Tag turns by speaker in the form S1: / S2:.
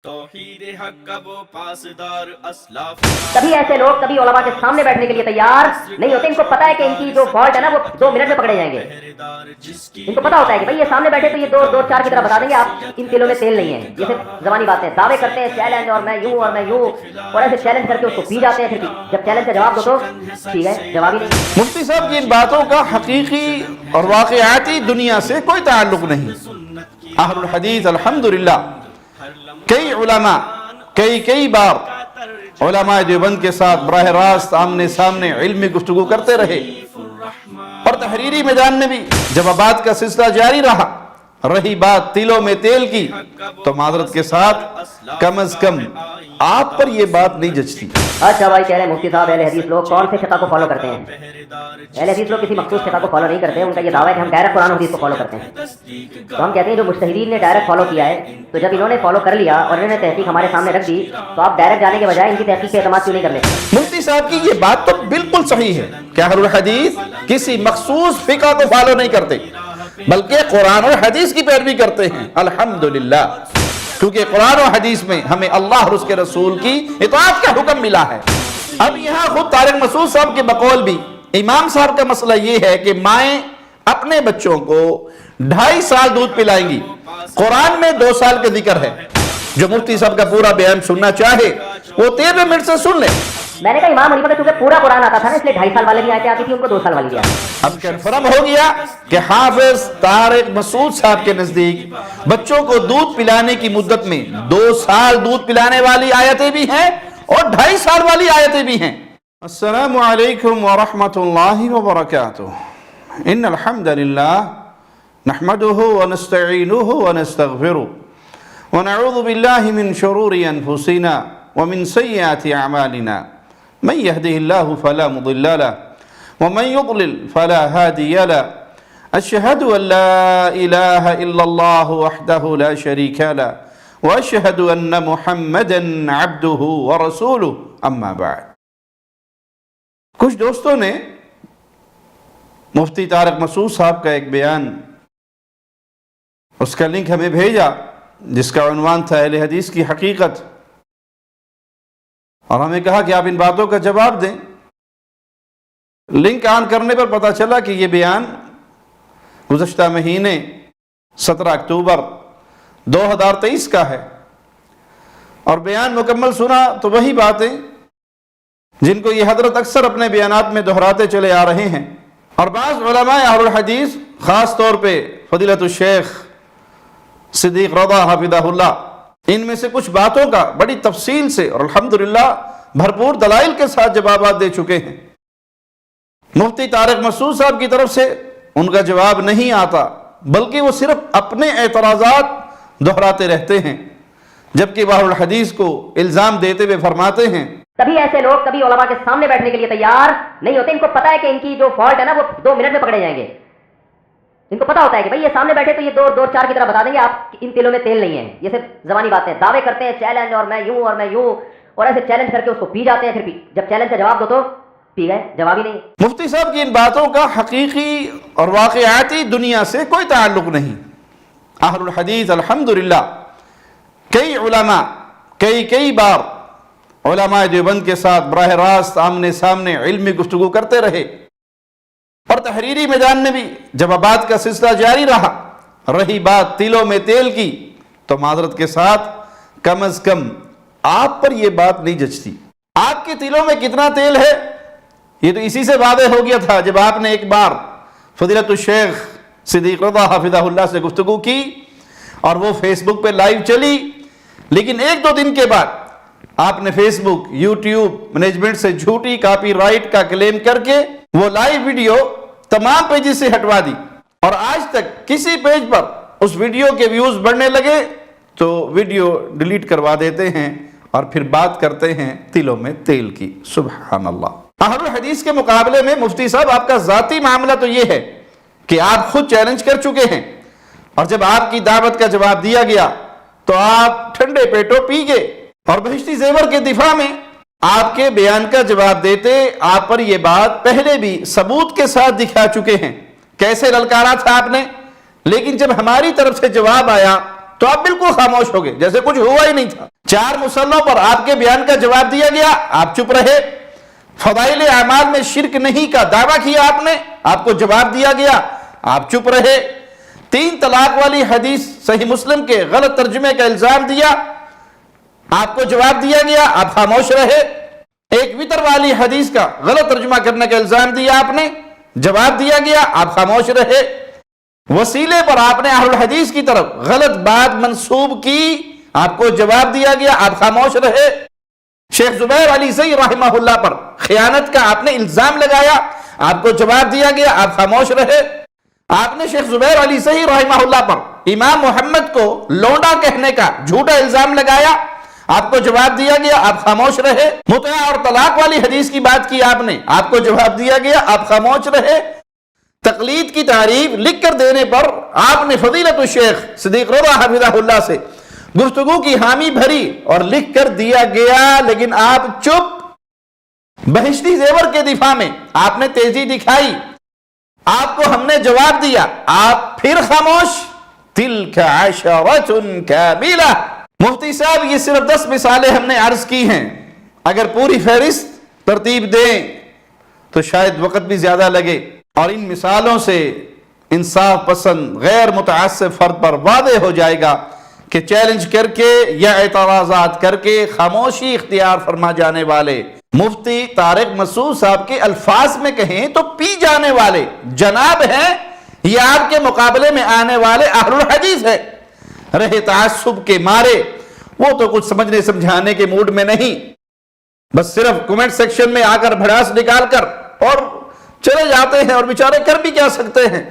S1: توحید حق کا وہ پاسدار اسلاف
S2: کبھی ایسے لوگ کبھی علماء کے سامنے بیٹھنے کے لیے تیار نہیں ہوتے. ان کو پتا ہے کہ ان کی جو فالٹ ہے نا وہ 2 منٹ میں پکڑے جائیں گے. ان کو پتا ہوتا ہے کہ بھائی یہ سامنے بیٹھے تو یہ 2 4 کی طرح بتا دیں گے. آپ ان دلوں میں تیل نہیں ہے. یہ صرف زبانی باتیں دعوے کرتے ہیں چیلنج اور میں یوں اور ایسے چیلنج کر کے اس کو پی جاتے ہیں. پھر جب چیلنج کا جواب دو تو ٹھیک ہے جواب ہی نہیں.
S3: مفتی صاحب کی ان باتوں کا حقیقی اور واقعاتی دنیا سے کوئی تعلق نہیں. اہل الحدیث الحمدللہ کئی علماء کئی بار علماء دیوبند کے ساتھ براہ راست آمنے سامنے علمی گفتگو کرتے رہے اور تحریری میدان میں بھی جوابات کا سلسلہ جاری رہا. رہی بات تلوں میں تیل کی تو معذرت کے ساتھ کم از کم آپ پر یہ بات نہیں جچتی.
S2: اچھا بھائی کہہ رہے ہیں مفتی صاحب اہل حدیث لوگ کون سے فقہ کو فالو کرتے ہیں؟ اہل حدیث لوگ کسی مخصوص فقہ کو فالو نہیں کرتے. ان کا یہ دعویٰ ہے کہ ہم ڈائریکٹ قرآن و حدیث کو فالو کرتے ہیں. تو ہم کہتے ہیں جو مجتہدین نے ڈائریکٹ فالو کیا ہے تو جب انہوں نے فالو کر لیا اور انہوں نے تحقیق ہمارے سامنے رکھ دی تو آپ ڈائریکٹ جانے کے بجائے ان کی تحقیق پہ اعتماد کیوں نہیں کر لیتے؟
S3: مفتی صاحب کی یہ بات تو بالکل صحیح ہے کہ اہل الحدیث کسی مخصوص فقہ کو فالو نہیں کرتے بلکہ قرآن اور حدیث کی پیروی کرتے ہیں. الحمدللہ کیونکہ قرآن و حدیث میں ہمیں اللہ اور اس کے رسول کی اطاعت کا حکم ملا ہے. اب یہاں خود طارق مسعود صاحب کے بقول بھی امام صاحب کا مسئلہ یہ ہے کہ مائیں اپنے بچوں کو 2.5 سال دودھ پلائیں گی. قرآن میں 2 سال کا ذکر ہے. جو مفتی صاحب کا پورا بیان سننا چاہے وہ 13 منٹ سے سن لے.
S2: میں نے کہا امام حنیفہ کا چونکہ پورا قرآن آتا تھا نا اس لیے 2.5 سال والے بھی آتے آتی تھی ان کو 2 سال والی بھی آتی.
S3: اب کنفرم ہو گیا کہ حافظ طارق مسعود صاحب کے نزدیک بچوں کو دودھ پلانے کی مدت میں 2 سال دودھ پلانے والی آیتیں بھی ہیں اور 2.5 سال والی آیتیں بھی ہیں. السلام علیکم ورحمۃ اللہ وبرکاتہ. ان الحمد للہ نحمده ونستعینه ونستغفره ونعوذ باللہ من شرور انفسنا ومن سیئات اعمالنا من يهده الله فلا مضل له ومن يضلل فلا هادي له. أشهد أن لا إله إلا الله وحده لا شريك له وأشهد أن محمدا عبده ورسوله. أما بعد. کچھ دوستوں نے مفتی طارق مسعود صاحب کا ایک بیان اس کا لنک ہمیں بھیجا جس کا عنوان تھا اہل حدیث کی حقیقت اور ہمیں کہا کہ آپ ان باتوں کا جواب دیں. لنک آن کرنے پر پتہ چلا کہ یہ بیان گزشتہ مہینے 17 اکتوبر 2023 کا ہے اور بیان مکمل سنا تو وہی باتیں جن کو یہ حضرت اکثر اپنے بیانات میں دہراتے چلے آ رہے ہیں. اور بعض علماء اہل الحدیث خاص طور پہ فضیلت الشیخ صدیق رضا حفظہ اللہ ان میں سے کچھ باتوں کا بڑی تفصیل سے اور الحمدللہ بھرپور دلائل کے ساتھ جوابات دے چکے ہیں. مفتی طارق مسعود صاحب کی طرف سے ان کا جواب نہیں آتا بلکہ وہ صرف اپنے اعتراضات دہراتے رہتے ہیں جبکہ وہ الحدیث کو الزام دیتے ہوئے فرماتے ہیں
S2: کبھی ایسے لوگ کبھی علماء کے سامنے بیٹھنے کے لیے تیار نہیں ہوتے. ان کو پتا ہے کہ ان کی جو فالٹ ہے نا وہ 2 منٹ میں پکڑے جائیں گے. ان کو پتا ہوتا ہے کہ بھائی یہ سامنے بیٹھے تو یہ 2 4 کی طرح بتا دیں گے. آپ ان دلوں میں تیل نہیں ہے. یہ صرف زبانی باتیں دعوے کرتے ہیں چیلنج اور میں یوں اور ایسے چیلنج کر کے اس کو پی جاتے ہیں. پھر جب چیلنج کا جواب دو تو پی گئے جواب ہی نہیں.
S3: مفتی صاحب کی ان باتوں کا حقیقی اور واقعاتی دنیا سے کوئی تعلق نہیں. اہل الحدیث الحمدللہ کئی علماء کئی بار علماء دیوبند کے ساتھ براہ راست آمنے سامنے علمی گفتگو کرتے رہے اور تحریری میدان میں بھی جوابات کا سلسلہ جاری رہا. رہی بات تلوں میں تیل کی تو معذرت کے ساتھ کم از کم آپ پر یہ بات نہیں جچتی. آپ کے تلوں میں کتنا تیل ہے یہ تو اسی سے واضح ہو گیا تھا جب آپ نے ایک بار فضیلت الشیخ صدیق رضا حفظہ اللہ سے گفتگو کی اور وہ فیس بک پہ لائیو چلی. لیکن 1-2 دن کے بعد آپ نے فیس بک یوٹیوب مینجمنٹ سے جھوٹی کاپی رائٹ کا کلیم کر کے وہ لائیو ویڈیو تمام پیجز سے ہٹوا دی اور آج تک کسی پیج پر اس ویڈیو کے ویوز بڑھنے لگے تو ویڈیو ڈیلیٹ کروا دیتے ہیں اور پھر بات کرتے ہیں تلوں میں تیل کی. سبحان اللہ. اہل الحدیث کے مقابلے میں مفتی صاحب آپ کا ذاتی معاملہ تو یہ ہے کہ آپ خود چیلنج کر چکے ہیں اور جب آپ کی دعوت کا جواب دیا گیا تو آپ ٹھنڈے پیٹوں پی گئے اور بہشتی زیور کے دفاع میں آپ کے بیان کا جواب دیتے آپ پر یہ بات پہلے بھی ثبوت کے ساتھ دکھا چکے ہیں. کیسے للکارا تھا آپ نے لیکن جب ہماری طرف سے جواب آیا تو آپ بالکل خاموش ہو گئے جیسے کچھ ہوا ہی نہیں تھا۔ 4 مسئلوں پر آپ کے بیان کا جواب دیا گیا، آپ چپ رہے۔ فضائل اعمال میں شرک نہیں کا دعویٰ کیا آپ نے، آپ کو جواب دیا گیا، آپ چپ رہے۔ 3 طلاق والی حدیث صحیح مسلم کے غلط ترجمے کا الزام دیا، آپ کو جواب دیا گیا، آپ خاموش رہے۔ ایک وتر والی حدیث کا غلط ترجمہ کرنے کا الزام دیا آپ نے، جواب دیا گیا، آپ خاموش رہے۔ وسیلے پر آپ نے اہل الحدیث کی طرف غلط بات منسوب کی، آپ کو جواب دیا گیا، آپ خاموش رہے۔ شیخ زبیر علی زئی رحمہ اللہ پر خیانت کا آپ نے الزام لگایا، آپ کو جواب دیا گیا، آپ خاموش رہے۔ آپ نے شیخ زبیر علی زئی رحمہ اللہ پر امام محمد کو لونڈا کہنے کا جھوٹا الزام لگایا، آپ کو جواب دیا گیا، آپ خاموش رہے۔ متعہ اور طلاق والی حدیث کی بات کی آپ نے، آپ کو جواب دیا گیا، آپ خاموش رہے۔ تقلید کی تعریف لکھ کر دینے پر آپ نے فضیلت الشیخ صدیق رضا حفظہ اللہ سے گفتگو کی حامی بھری اور لکھ کر دیا گیا، لیکن آپ چپ۔ بہشتی زیور کے دفاع میں آپ نے تیزی دکھائی، آپ کو ہم نے جواب دیا، آپ پھر خاموش۔ تلک عشرۃ کاملہ۔ مفتی صاحب یہ صرف 10 مثالیں ہم نے عرض کی ہیں، اگر پوری فہرست ترتیب دیں تو شاید وقت بھی زیادہ لگے، اور ان مثالوں سے انصاف پسند غیر متعصب فرد پر واضح ہو جائے گا کہ چیلنج کر کے یا اعتراضات کر کے خاموشی اختیار فرما جانے والے مفتی طارق مسعود صاحب کے الفاظ میں کہیں تو پی جانے والے جناب ہیں، یہ آپ کے مقابلے میں آنے والے اہل الحدیث ہے۔ رہے تعصب کے مارے وہ تو کچھ سمجھنے سمجھانے کے موڈ میں نہیں، بس صرف کمنٹ سیکشن میں آ کر بھڑاس نکال کر اور چلے جاتے ہیں، اور بیچارے کر بھی کیا سکتے ہیں۔